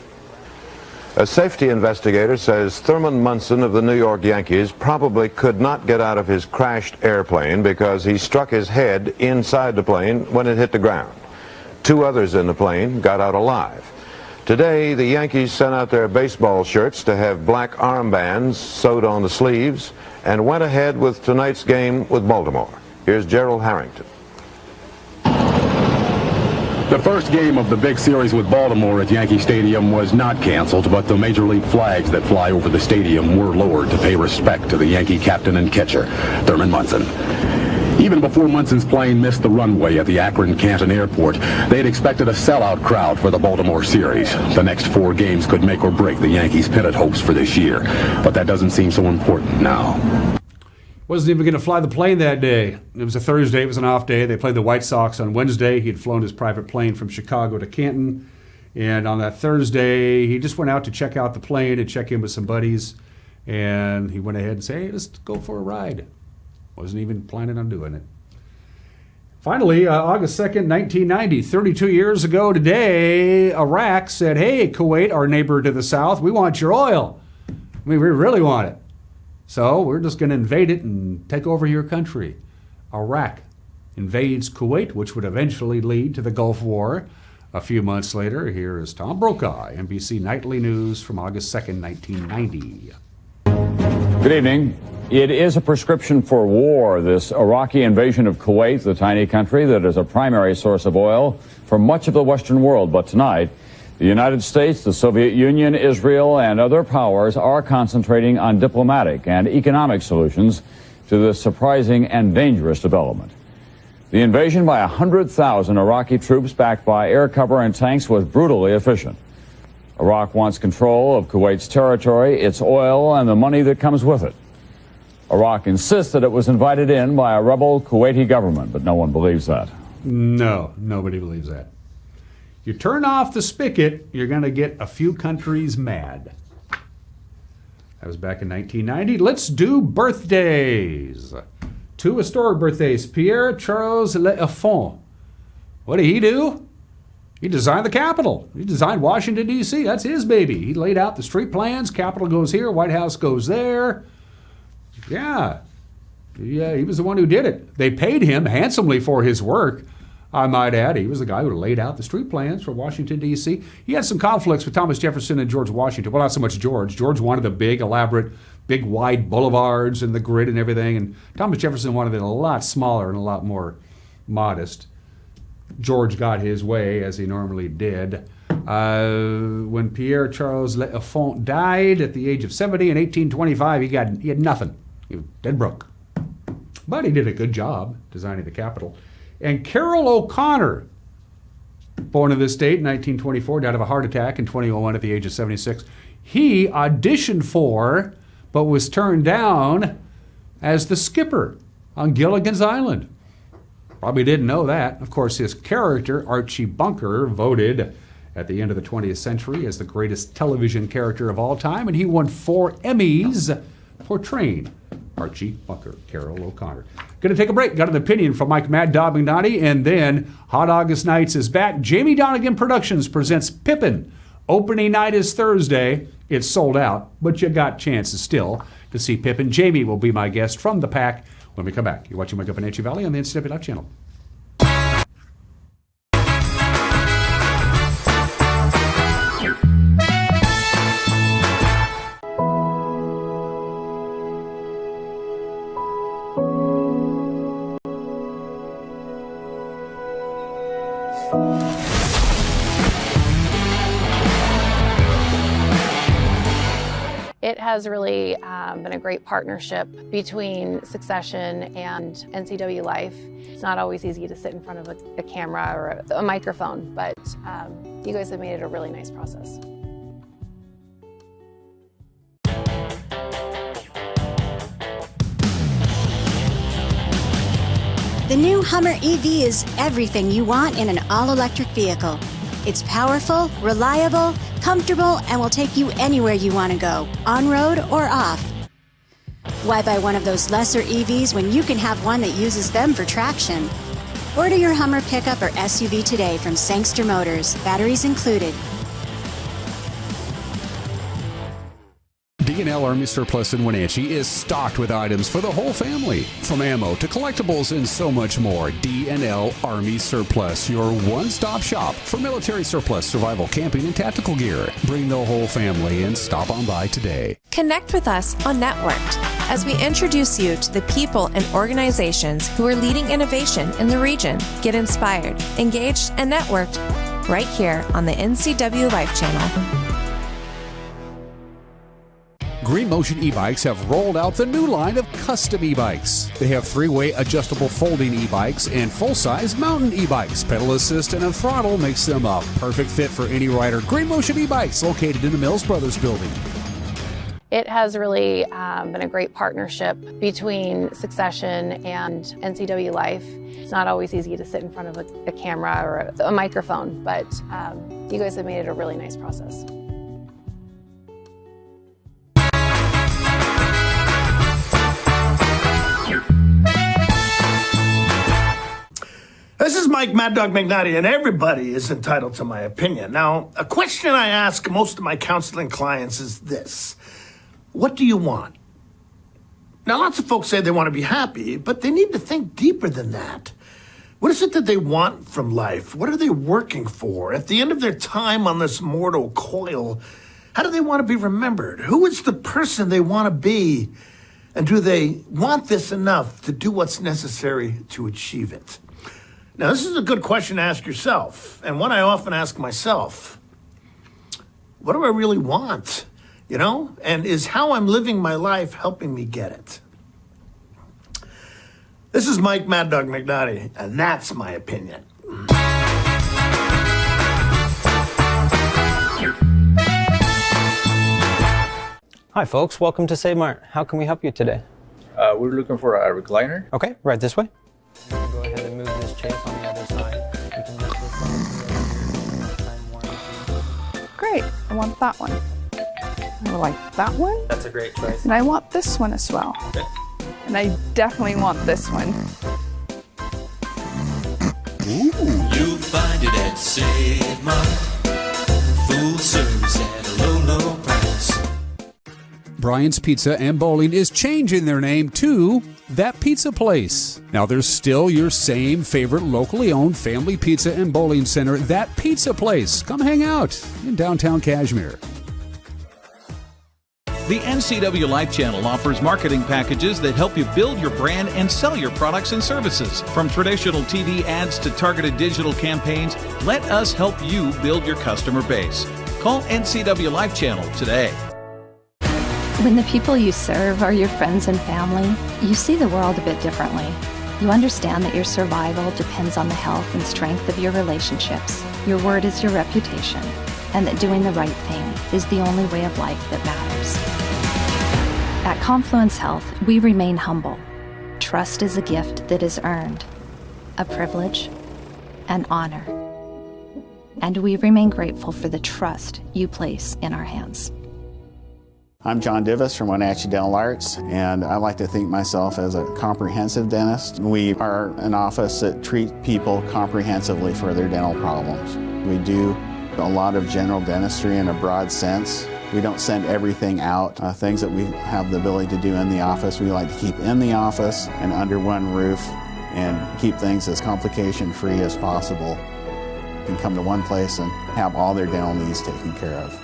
A safety investigator says Thurman Munson of the New York Yankees probably could not get out of his crashed airplane because he struck his head inside the plane when it hit the ground. 2 others in the plane got out alive. Today, the Yankees sent out their baseball shirts to have black armbands sewed on the sleeves and went ahead with tonight's game with Baltimore. Here's Gerald Harrington. The first game of the big series with Baltimore at Yankee Stadium was not canceled, but the Major League flags that fly over the stadium were lowered to pay respect to the Yankee captain and catcher, Thurman Munson. Even before Munson's plane missed the runway at the Akron-Canton Airport, they had expected a sellout crowd for the Baltimore series. The next 4 games could make or break the Yankees' pennant hopes for this year, but that doesn't seem so important now. Wasn't even going to fly the plane that day. It was a Thursday. It was an off day. They played the White Sox on Wednesday. He had flown his private plane from Chicago to Canton, and on that Thursday, he just went out to check out the plane and check in with some buddies, and he went ahead and said, hey, let's go for a ride. Wasn't even planning on doing it. Finally, August 2nd, 1990, 32 years ago today, Iraq said, hey, Kuwait, our neighbor to the south, we want your oil. I mean, we really want it. So we're just going to invade it and take over your country. Iraq invades Kuwait, which would eventually lead to the Gulf War. A few months later, here is Tom Brokaw, NBC Nightly News from August 2nd, 1990. Good evening. It is a prescription for war, this Iraqi invasion of Kuwait, the tiny country that is a primary source of oil for much of the Western world. But tonight, the United States, the Soviet Union, Israel, and other powers are concentrating on diplomatic and economic solutions to this surprising and dangerous development. The invasion by 100,000 Iraqi troops backed by air cover and tanks was brutally efficient. Iraq wants control of Kuwait's territory, its oil, and the money that comes with it. Iraq insists that it was invited in by a rebel Kuwaiti government, but no one believes that. No, nobody believes that. You turn off the spigot, you're going to get a few countries mad. That was back in 1990. Let's do birthdays. 2 historic birthdays. Pierre Charles L'Enfant. What did he do? He designed the Capitol. He designed Washington, D.C. That's his baby. He laid out the street plans. Capitol goes here. White House goes there. Yeah. He was the one who did it. They paid him handsomely for his work, I might add. He was the guy who laid out the street plans for Washington, D.C. He had some conflicts with Thomas Jefferson and George Washington. Well, not so much George. George wanted the big, elaborate, big, wide boulevards and the grid and everything. And Thomas Jefferson wanted it a lot smaller and a lot more modest. George got his way, as he normally did. When Pierre Charles L'Enfant died at the age of 70 in 1825, he had nothing. He was dead broke. But he did a good job designing the Capitol. And Carroll O'Connor, born in this state in 1924, died of a heart attack in 2001 at the age of 76. He auditioned for, but was turned down as the skipper on Gilligan's Island. Probably didn't know that. Of course, his character, Archie Bunker, voted at the end of the 20th century as the greatest television character of all time, and he won 4 Emmys portraying Archie Bunker, Carroll O'Connor. Going to take a break. Got an opinion from Mike Mad Dog McNaughty, and then Hot August Nights is back. Jamie Donegan Productions presents Pippin. Opening night is Thursday. It's sold out, but you got chances still to see Pippin. Jamie will be my guest from the pack when we come back. You're watching Wake Up in Nancy Valley on the NCW Live channel. It has really been a great partnership between Succession and NCW Life. It's not always easy to sit in front of a camera or a microphone, but you guys have made it a really nice process. The new Hummer EV is everything you want in an all-electric vehicle. It's powerful, reliable, comfortable, and will take you anywhere you want to go, on-road or off. Why buy one of those lesser EVs when you can have one that uses them for traction? Order your Hummer pickup or SUV today from Sangster Motors, batteries included. D&L Army Surplus in Wenatchee is stocked with items for the whole family. From ammo to collectibles and so much more. D&L Army Surplus, your one-stop shop for military surplus, survival, camping, and tactical gear. Bring the whole family and stop on by today. Connect with us on Networked as we introduce you to the people and organizations who are leading innovation in the region. Get inspired, engaged, and networked right here on the NCW Life channel. Green Motion e-bikes have rolled out the new line of custom e-bikes. They have 3-way adjustable folding e-bikes and full-size mountain e-bikes. Pedal assist and a throttle makes them a perfect fit for any rider. Green Motion e-bikes, located in the Mills Brothers building. It has really been a great partnership between Succession and NCW Life. It's not always easy to sit in front of a camera or a microphone, but you guys have made it a really nice process. This is Mike Mad Dog McNaughty, and everybody is entitled to my opinion. Now, a question I ask most of my counseling clients is this: what do you want? Now, lots of folks say they want to be happy, but they need to think deeper than that. What is it that they want from life? What are they working for? At the end of their time on this mortal coil, how do they want to be remembered? Who is the person they want to be? And do they want this enough to do what's necessary to achieve it? Now, this is a good question to ask yourself, and one I often ask myself. What do I really want? You know? And is how I'm living my life helping me get it? This is Mike Mad Dog McNaughty, and that's my opinion. Hi, folks. Welcome to Save Mart. How can we help you today? We're looking for a recliner. Okay, right this way. Go ahead and move this chase on the other side. We can lift this up. Great, I want that one. I like that one. That's a great choice. And I want this one as well. Okay. And I definitely want this one. You'll find it at Save Mart. Full service at a low, low price. Brian's Pizza and Bowling is changing their name to That Pizza Place. Now, there's still your same favorite locally owned family pizza and bowling center, That Pizza Place. Come hang out in downtown Kashmir. The NCW Life Channel offers marketing packages that help you build your brand and sell your products and services. From traditional TV ads to targeted digital campaigns, let us help you build your customer base. Call NCW Life Channel today. When the people you serve are your friends and family, you see the world a bit differently. You understand that your survival depends on the health and strength of your relationships. Your word is your reputation, and that doing the right thing is the only way of life that matters. At Confluence Health, we remain humble. Trust is a gift that is earned, a privilege, an honor. And we remain grateful for the trust you place in our hands. I'm John Divis from Wenatchee Dental Arts, and I like to think myself as a comprehensive dentist. We are an office that treats people comprehensively for their dental problems. We do a lot of general dentistry in a broad sense. We don't send everything out. Things that we have the ability to do in the office, we like to keep in the office and under one roof and keep things as complication-free as possible. You can come to one place and have all their dental needs taken care of.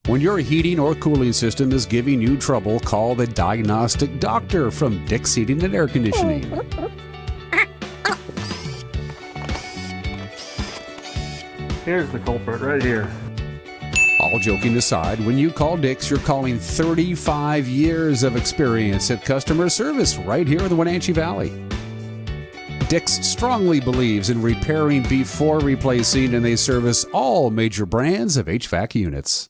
When your heating or cooling system is giving you trouble, call the diagnostic doctor from Dick's Heating and Air Conditioning. Here's the culprit right here. All joking aside, when you call Dick's, you're calling 35 years of experience at customer service right here in the Wenatchee Valley. Dick's strongly believes in repairing before replacing, and they service all major brands of HVAC units.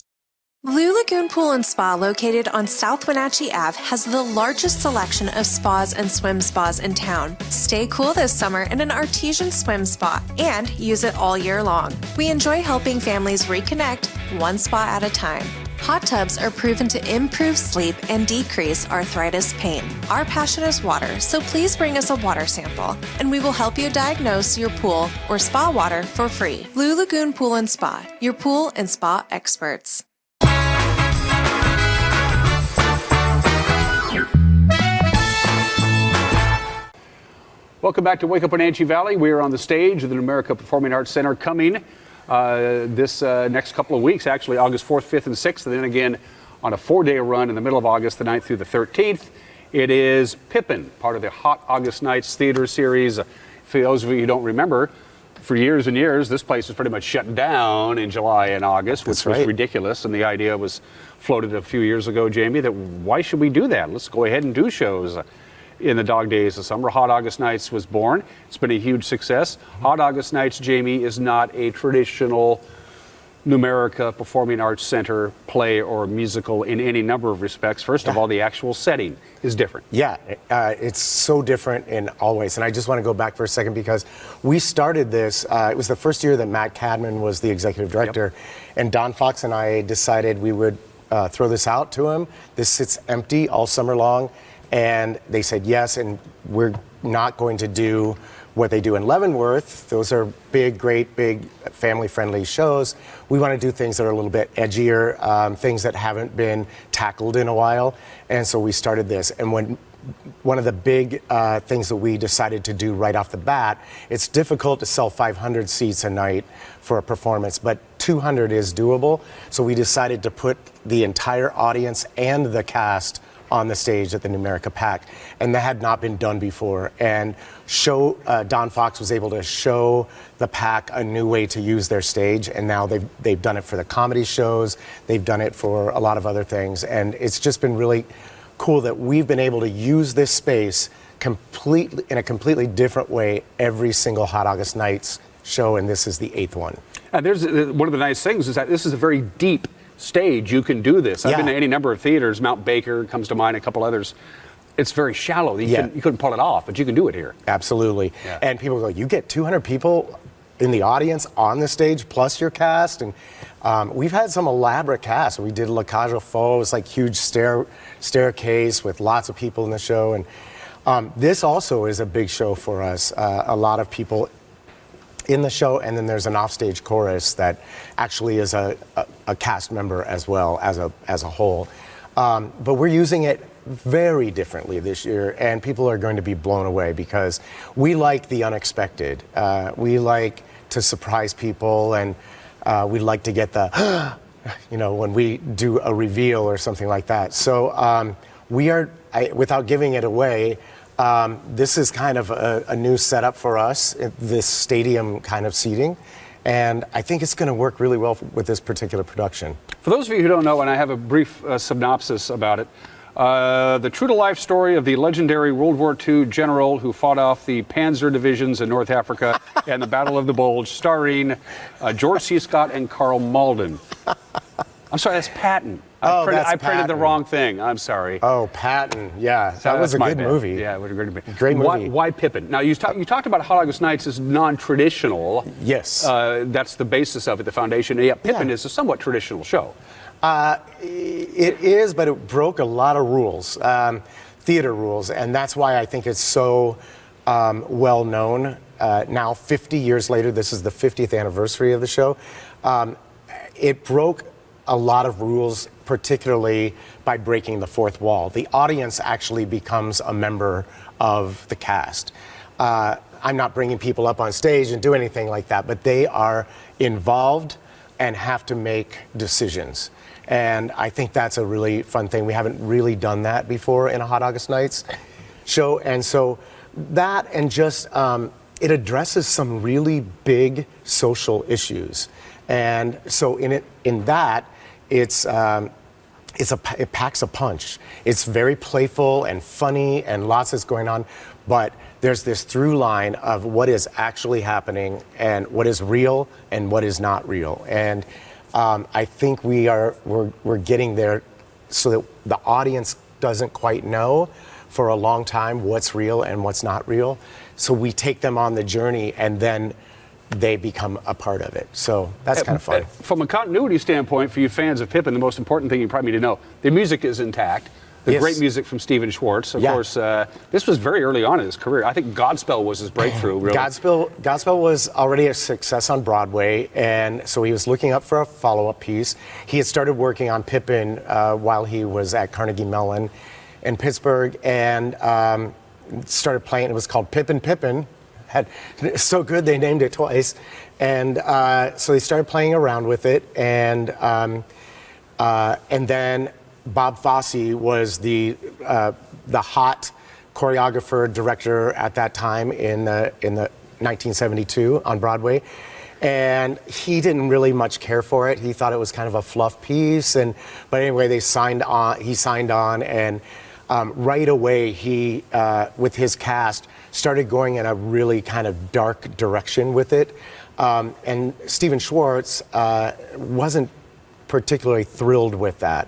Blue Lagoon Pool and Spa, located on South Wenatchee Ave, has the largest selection of spas and swim spas in town. Stay cool this summer in an artesian swim spa and use it all year long. We enjoy helping families reconnect one spa at a time. Hot tubs are proven to improve sleep and decrease arthritis pain. Our passion is water, so please bring us a water sample, and we will help you diagnose your pool or spa water for free. Blue Lagoon Pool and Spa, your pool and spa experts. Welcome back to Wake Up Wenatchee Valley. We are on the stage of the Numerica Performing Arts Center coming this next couple of weeks, actually August 4th, 5th, and 6th, and then again on a 4-day run in the middle of August, the 9th through the 13th. It is Pippin, part of the Hot August Nights Theater Series. For those of you who don't remember, for years and years, this place was pretty much shut down in July and August, which was ridiculous. And the idea was floated a few years ago, Jamie, that why should we do that? Let's go ahead and do shows in the dog days of summer. Hot August Nights was born. It's been a huge success. Hot August Nights, Jamie, is not a traditional Numerica Performing Arts Center play or musical in any number of respects. First of all, the actual setting is different. Yeah, it's so different in all ways. And I just want to go back for a second because we started this, it was the first year that Matt Cadman was the executive director. And Don Fox and I decided we would throw this out to him. This sits empty all summer long. And they said yes, and we're not going to do what they do in Leavenworth. Those are big, great, big family-friendly shows. We want to do things that are a little bit edgier, things that haven't been tackled in a while. And so we started this. And one of the big things that we decided to do right off the bat, it's difficult to sell 500 seats a night for a performance, but 200 is doable. So we decided to put the entire audience and the cast on the stage at the Numerica PAC, and that had not been done before. And Don Fox was able to show the PAC a new way to use their stage, and now they've done it for the comedy shows, they've done it for a lot of other things, and it's just been really cool that we've been able to use this space in a completely different way every single Hot August Nights show, and this is the 8th one. And there's one of the nice things is that this is a very deep stage. You can do this. I've been to any number of theaters. Mount Baker comes to mind, a couple others. It's very shallow. You couldn't pull it off, but you can do it here. Absolutely. Yeah. And people go, you get 200 people in the audience on the stage plus your cast. And we've had some elaborate casts. We did La Cage aux Folles, like huge staircase with lots of people in the show. And This also is a big show for us. A lot of people in the show, and then there's an offstage chorus that actually is a cast member as well as a whole. But we're using it very differently this year, and people are going to be blown away because we like the unexpected. We like to surprise people, and we like to get the, when we do a reveal or something like that. So we are, without giving it away, this is kind of a new setup for us, this stadium kind of seating. And I think it's going to work really well with this particular production. For those of you who don't know, and I have a brief synopsis about it, the true-to-life story of the legendary World War II general who fought off the Panzer divisions in North Africa and the Battle of the Bulge, starring George C. Scott and Carl Malden. I'm sorry, that's Patton. I printed the wrong thing. I'm sorry. Oh, Patton. Yeah, that was a good movie. Yeah, it was a great movie. Great movie. Why Pippin? Now, you talked about Hot August Nights as non-traditional. Yes. That's the basis of it, the foundation. Yeah, Pippin is a somewhat traditional show. It is, but it broke a lot of rules, theater rules, and that's why I think it's so well known. Now, 50 years later, this is the 50th anniversary of the show. It broke a lot of rules, particularly by breaking the fourth wall. The audience actually becomes a member of the cast. I'm not bringing people up on stage and do anything like that, but they are involved and have to make decisions. And I think that's a really fun thing. We haven't really done that before in a Hot August Nights show. And so that, and just, it addresses some really big social issues. And so in that, it packs a punch. It's very playful and funny, and lots is going on, but there's this through line of what is actually happening and what is real and what is not real. And I think we're getting there so that the audience doesn't quite know for a long time what's real and what's not real. So we take them on the journey, and then they become a part of it. So that's kind of fun. From a continuity standpoint, for you fans of Pippin, the most important thing you probably need to know, the music is intact. The great music from Stephen Schwartz. Of course, this was very early on in his career. I think Godspell was his breakthrough, really. Godspell was already a success on Broadway, and so he was looking up for a follow-up piece. He had started working on Pippin while he was at Carnegie Mellon in Pittsburgh, and started playing. It was called Pippin Pippin. It's so good they named it twice, and so they started playing around with it, and then Bob Fosse was the hot choreographer director at that time in the 1972 on Broadway, and he didn't really much care for it. He thought it was kind of a fluff piece, but anyway, he signed on, and right away he with his cast started going in a really kind of dark direction with it, and Stephen Schwartz wasn't particularly thrilled with that.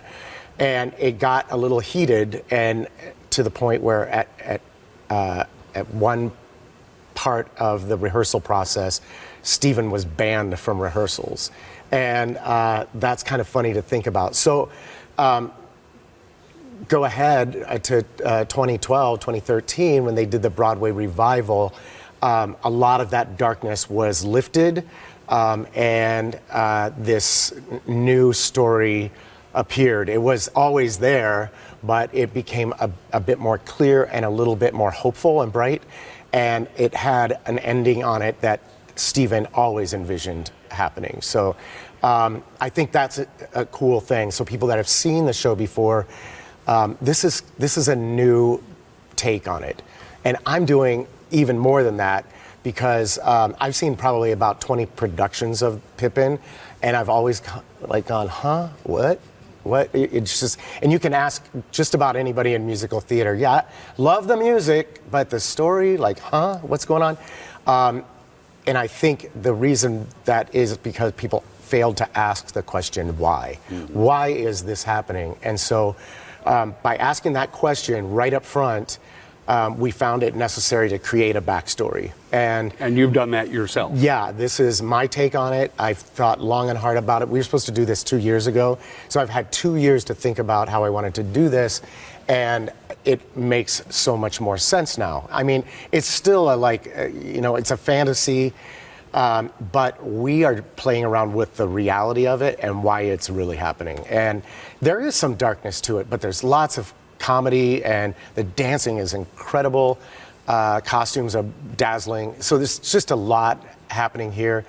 And it got a little heated, and to the point where at one part of the rehearsal process, Stephen was banned from rehearsals. And that's kind of funny to think about. So go ahead to 2012, 2013, when they did the Broadway revival, a lot of that darkness was lifted, and this new story appeared. It was always there, but it became a bit more clear and a little bit more hopeful and bright, and it had an ending on it that Stephen always envisioned happening. So I think that's a cool thing. So people that have seen the show before, this is a new take on it, and I'm doing even more than that, because I've seen probably about 20 productions of Pippin, and I've always gone, huh, what? It's just, and you can ask just about anybody in musical theater. Yeah, love the music, but the story, what's going on? And I think the reason that is because people failed to ask the question, why? Mm-hmm. Why is this happening? And so by asking that question right up front, we found it necessary to create a backstory. And you've done that yourself. Yeah, this is my take on it. I've thought long and hard about it. We were supposed to do this 2 years ago, so I've had 2 years to think about how I wanted to do this, and it makes so much more sense now. I mean, it's still it's a fantasy, but we are playing around with the reality of it and why it's really happening. And there is some darkness to it, but there's lots of comedy, and the dancing is incredible. Costumes are dazzling. So there's just a lot happening here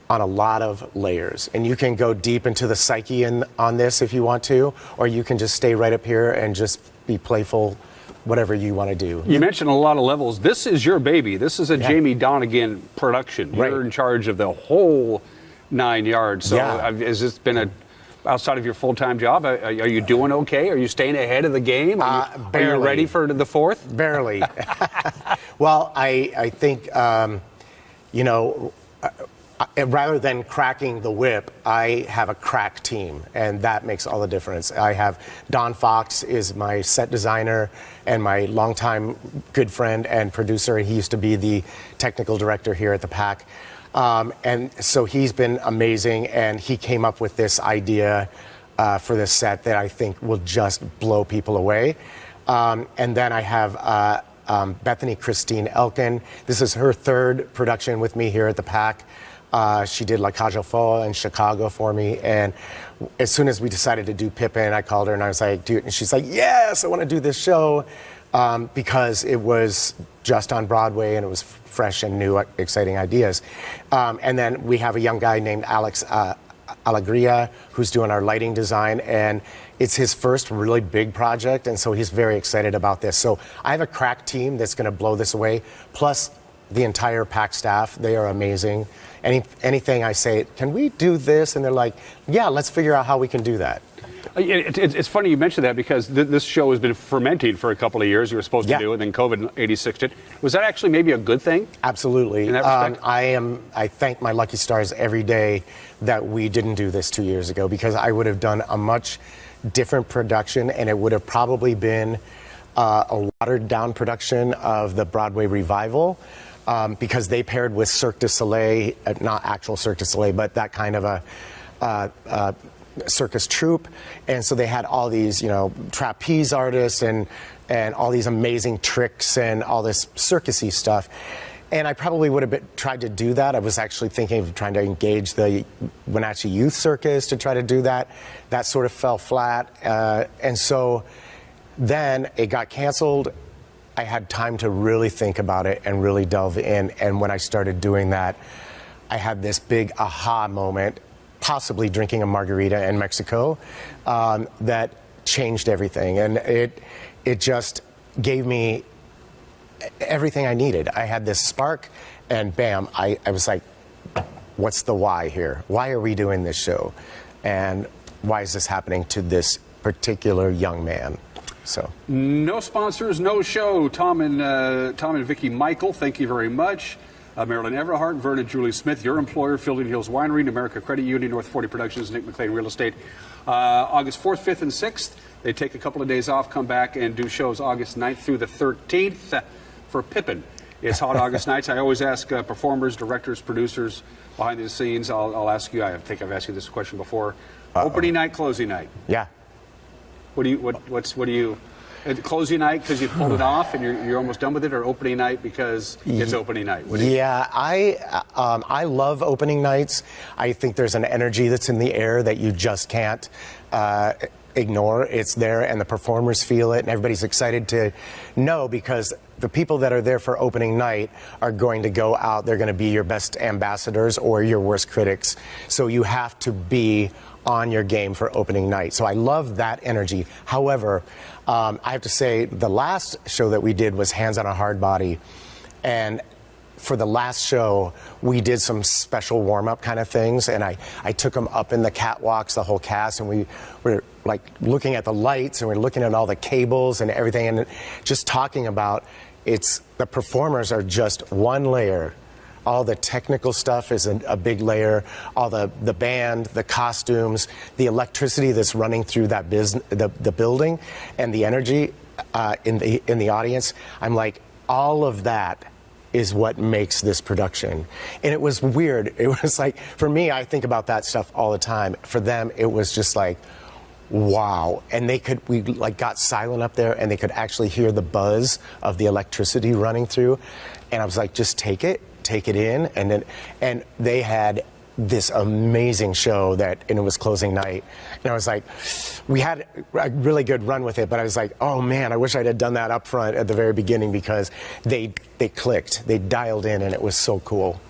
on a lot of layers. And you can go deep into the psyche on this if you want to, or you can just stay right up here and just be playful, whatever you want to do. You mentioned a lot of levels. This is your baby. This is a Jamie Donegan production. Right. You're in charge of the whole 9 yards. So Yeah. has this been outside of your full-time job? Are you doing okay? Are you staying ahead of the game? Are you ready for the fourth? Barely. Well, I think, rather than cracking the whip, I have a crack team, and that makes all the difference. I have Don Fox is my set designer and my longtime good friend and producer. He used to be the technical director here at the PAC. And so he's been amazing, and he came up with this idea for this set that I think will just blow people away. And then I have Bethany Christine Elkin. This is her third production with me here at the PAC. She did La Cage aux Folles in Chicago for me, and as soon as we decided to do Pippin, I called her and I was like, dude, and she's like, yes, I want to do this show, because it was just on Broadway and it was fresh and new, exciting ideas. And then we have a young guy named Alex Alegria who's doing our lighting design, and it's his first really big project, and so he's very excited about this. So I have a crack team that's going to blow this away, plus the entire PAC staff. They are amazing. Anything I say, can we do this? And they're like, yeah, let's figure out how we can do that. It's funny you mentioned that, because this show has been fermenting for a couple of years. You were supposed to do it, and then COVID 86'd it. Was that actually maybe a good thing? Absolutely. In that respect? I thank my lucky stars every day that we didn't do this 2 years ago, because I would have done a much different production, and it would have probably been a watered down production of the Broadway revival. Because they paired with Cirque du Soleil, not actual Cirque du Soleil, but that kind of a circus troupe. And so they had all these, trapeze artists and all these amazing tricks and all this circusy stuff. And I probably would have tried to do that. I was actually thinking of trying to engage the Wenatchee Youth Circus to try to do that. That sort of fell flat. And so then it got canceled. I had time to really think about it and really delve in. And when I started doing that, I had this big aha moment, possibly drinking a margarita in Mexico, that changed everything. And it just gave me everything I needed. I had this spark, and bam, I was like, what's the why here? Why are we doing this show? And why is this happening to this particular young man? So no sponsors, no show. Tom and Vicki Michael, thank you very much. Marilyn Everhart, Vernon Julie Smith, your employer, Fielding Hills Winery, America Credit Union, North 40 Productions, Nick McLean Real Estate. August 4th, 5th, and 6th. They take a couple of days off, come back and do shows August 9th through the 13th for Pippin. It's hot August nights. I always ask performers, directors, producers behind the scenes. I'll ask you. I think I've asked you this question before. Opening night, closing night. Yeah. What do you closing night because you pulled it off and you're almost done with it, or opening night because it's opening night? I love opening nights. I think there's an energy that's in the air that you just can't ignore. It's there, and the performers feel it, and everybody's excited to know, because the people that are there for opening night are going to go out. They're going to be your best ambassadors or your worst critics. So you have to be on your game for opening night. So I love that energy. However, I have to say the last show that we did was Hands on a Hard Body. And for the last show, we did some special warm-up kind of things. And I took them up in the catwalks, the whole cast, and we were like looking at the lights, and we're looking at all the cables and everything, and just talking about the performers are just one layer. All the technical stuff is a big layer. All the band, the costumes, the electricity that's running through that the building, and the energy. in the audience. I'm like, all of that is what makes this production. And it was weird. It was like, for me, I think about that stuff all the time. For them, it was just like, wow. And we like got silent up there, and they could actually hear the buzz of the electricity running through. And I was like, just take it in. And they had this amazing show and it was closing night. And I was like, we had a really good run with it, but I was like, oh man, I wish I'd have done that up front at the very beginning, because they clicked, they dialed in, and it was so cool.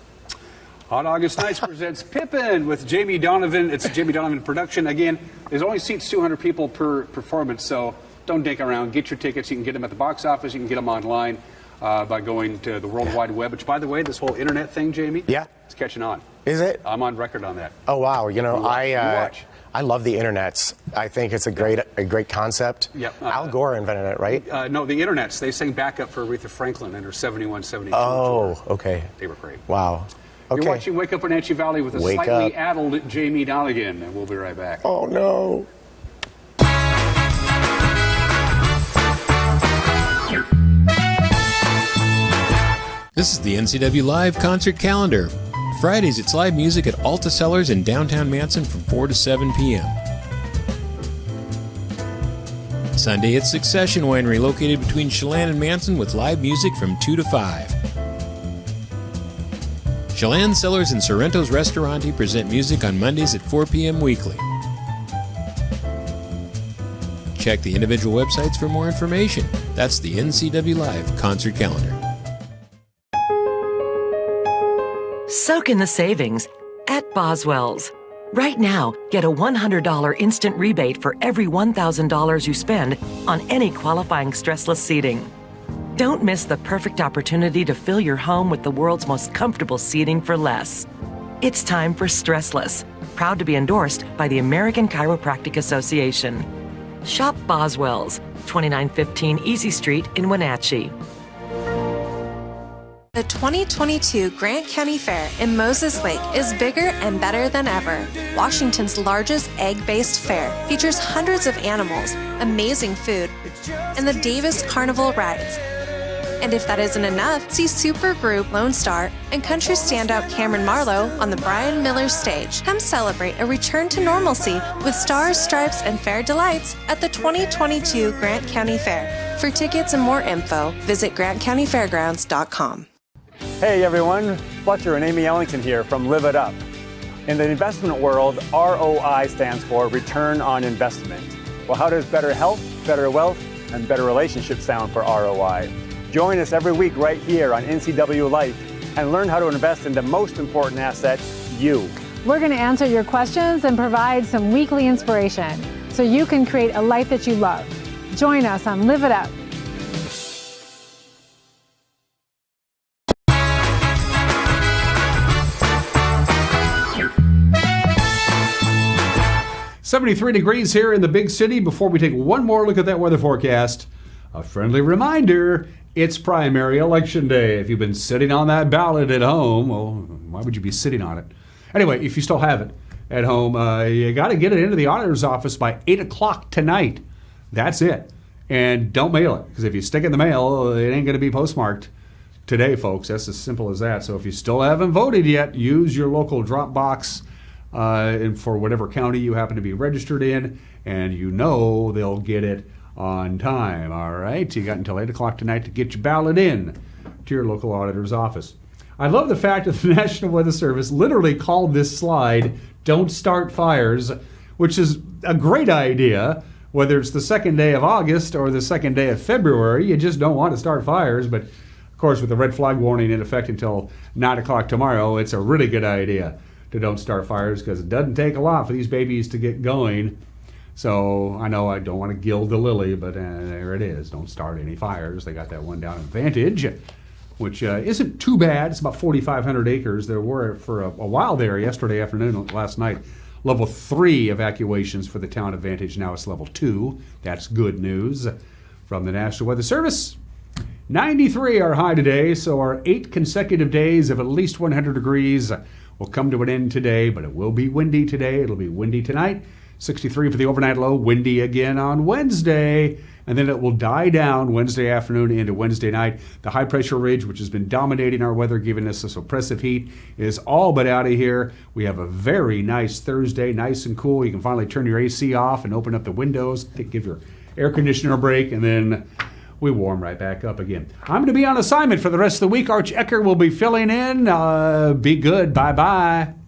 Hot August Nights presents Pippin with Jamie Donovan. It's a Jamie Donovan production. Again, there's only seats 200 people per performance, so don't dink around. Get your tickets. You can get them at the box office. You can get them online by going to the World Wide Web, which, by the way, this whole internet thing, Jamie, it's catching on. Is it? I'm on record on that. Oh, wow. You know, watch. I love the internets. I think it's a great concept. Yep. Al Gore invented it, right? No, the internets. They sang backup for Aretha Franklin in her 71, 72. Oh, okay. They were great. Wow. Okay. You're watching Wake Up Wenatchee Valley with a slightly addled Jamie Donegan, and we'll be right back. Oh, no. This is the NCW Live concert calendar. Fridays, it's live music at Alta Cellars in downtown Manson from 4 to 7 p.m. Sunday, it's Succession Winery located between Chelan and Manson with live music from 2 to 5. Chelan Cellars and Sorrento's Restaurante present music on Mondays at 4 p.m. weekly. Check the individual websites for more information. That's the NCW Live concert calendar. Soak in the savings at Boswell's. Right now, get a $100 instant rebate for every $1,000 you spend on any qualifying stressless seating. Don't miss the perfect opportunity to fill your home with the world's most comfortable seating for less. It's time for Stressless, proud to be endorsed by the American Chiropractic Association. Shop Boswell's, 2915 Easy Street in Wenatchee. The 2022 Grant County Fair in Moses Lake is bigger and better than ever. Washington's largest egg-based fair features hundreds of animals, amazing food, and the Davis Carnival rides. And if that isn't enough, see supergroup Lone Star and country standout Cameron Marlowe on the Brian Miller stage. Come celebrate a return to normalcy with Stars, Stripes, and Fair Delights at the 2022 Grant County Fair. For tickets and more info, visit grantcountyfairgrounds.com. Hey everyone, Fletcher and Amy Ellington here from Live It Up. In the investment world, ROI stands for Return on Investment. Well, how does better health, better wealth, and better relationships sound for ROI? Join us every week right here on NCW Life and learn how to invest in the most important asset, you. We're going to answer your questions and provide some weekly inspiration so you can create a life that you love. Join us on Live It Up. .73 degrees here in the big city. Before we take one more look at that weather forecast, a friendly reminder, it's primary election day. If you've been sitting on that ballot at home, well, why would you be sitting on it? Anyway, if you still have it at home, you got to get it into the auditor's office by 8 o'clock tonight. That's it. And don't mail it, because if you stick it in the mail, it ain't going to be postmarked today, folks. That's as simple as that. So if you still haven't voted yet, use your local drop box and for whatever county you happen to be registered in, and you know they'll get it on time. All right, you got until 8 o'clock tonight to get your ballot in to your local auditor's office. I love the fact that the National Weather Service literally called this slide "Don't Start Fires," which is a great idea. Whether it's the second day of August or the second day of February, you just don't want to start fires. But of course, with the red flag warning in effect until 9 o'clock tomorrow, it's a really good idea to don't start fires, because it doesn't take a lot for these babies to get going. So I know I don't want to gild the lily, but there it is. Don't start any fires. They got that one down in Vantage, which isn't too bad. It's about 4,500 acres. There were for a while there yesterday afternoon, last night, level 3 evacuations for the town of Vantage. Now it's level 2. That's good news from the National Weather Service. 93 our high today, so our 8 consecutive days of at least 100 degrees will come to an end today, but it will be windy today. It'll be windy tonight. 63 for the overnight low, windy again on Wednesday, and then it will die down Wednesday afternoon into Wednesday night. The high pressure ridge, which has been dominating our weather, giving us this oppressive heat, is all but out of here. We have a very nice Thursday, nice and cool. You can finally turn your AC off and open up the windows, give your air conditioner a break, and then we warm right back up again. I'm going to be on assignment for the rest of the week. Arch Ecker will be filling in. Be good. Bye-bye.